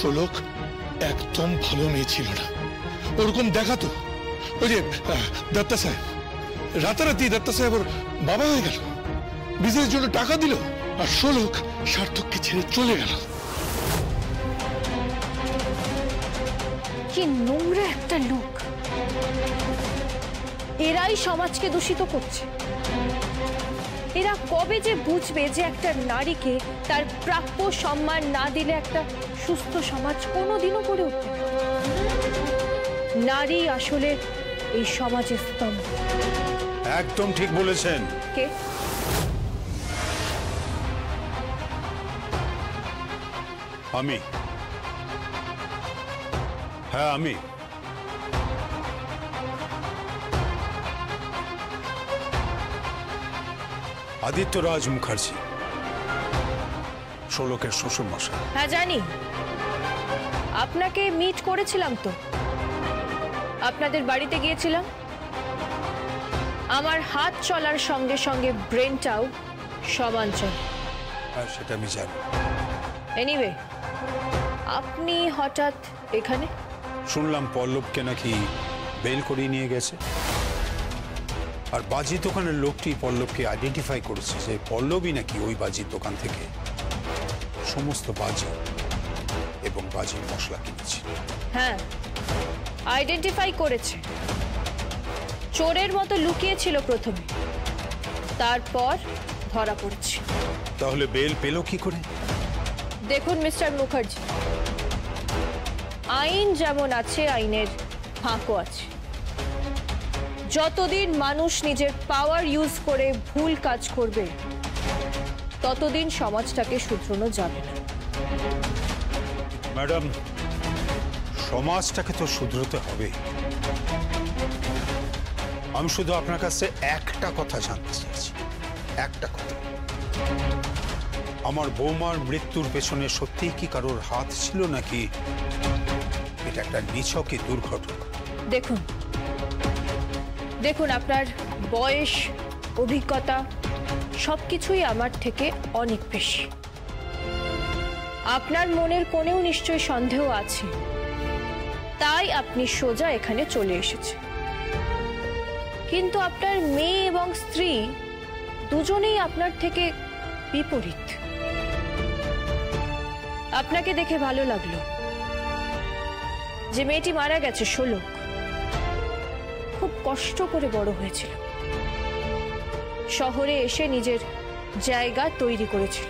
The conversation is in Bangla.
শোলক একদম ভালো মেয়ে ছিল না, ওরকম দেখাতো। ওই যে দত্তা সাহেব, রাতারাতি দত্তা সাহেব ওর বাবা হয়ে গেল, বিজনেসের জন্য টাকা দিল, আর শোলক সার্থককে ছেড়ে চলে গেল। কি নোংরা একটা লোক! এরাই সমাজকে দূষিত করছে। এরা কবে যে বুঝবে যে একটা নারীকে তার প্রাপ্য সম্মান না দিলে একটা সুস্থ সমাজ কোনোদিনও গড়ে উঠবে না। নারী আসলে এই সমাজের স্তম্ভ। একদম ঠিক বলেছেন। কে? আমি। হ্যাঁ, আমি। আদিত্যরাজ মুখার্জি, শোলকের শ্বশুর মশাই। হ্যাঁ জানি, আপনাকে মিট করেছিলাম তো, আপনাদের বাড়িতে গিয়েছিলাম। আমার হাত চলার সঙ্গে সঙ্গে ব্রেনটাও সমান চলে। হ্যাঁ, সেটা আমি জানি। এনিওয়ে, আপনি হঠাৎ এখানে? শুনলাম পল্লবকে নাকি বেল করিয়ে নিয়ে গেছে, আর বাজির দোকানের লোকটি পল্লবকে আইডেন্টিফাই করেছে যে পল্লবই নাকি ওই বাজির দোকান থেকে সমস্ত বাজি এবং বাজির মশলা কিনেছে। হ্যাঁ, আইডেন্টিফাই করেছে। চোরের মতো লুকিয়েছিল প্রথমে, তারপর ধরা পড়ছে। তাহলে বেল পেল কি করে? দেখুন মিস্টার মুখার্জি, আইন যেমন আছে, আইনের ফাঁকও আছে। যতদিন মানুষ নিজের পাওয়ার ইউজ করে ভুল কাজ করবে, ততদিন সমাজটাকে শুধরানো যাবে না। ম্যাডাম, সমাজটাকে তো শুধরাতে হবে। আমি শুধু আপনার কাছে একটা কথা জানতে চাইছি, একটা কথা। আমার বৌমার মৃত্যুর পেছনে সত্যিই কি কারোর হাত ছিল, নাকি এটা একটা নিছকই দুর্ঘটনা? দেখুন দেখুন, আপনার বয়স, অভিজ্ঞতা সবকিছুই আমার থেকে অনেক বেশি। আপনার মনের কোণেও নিশ্চয়ই সন্দেহ আছে, তাই আপনি সোজা এখানে চলে এসেছেন। কিন্তু আপনার মেয়ে এবং স্ত্রী দুজনেই আপনার থেকে বিপরীত। আপনাকে দেখে ভালো লাগলো যে মেয়েটি মারা গেছে, শোলক খুব কষ্ট করে বড় হয়েছিল, শহরে এসে নিজের জায়গা তৈরি করেছিল।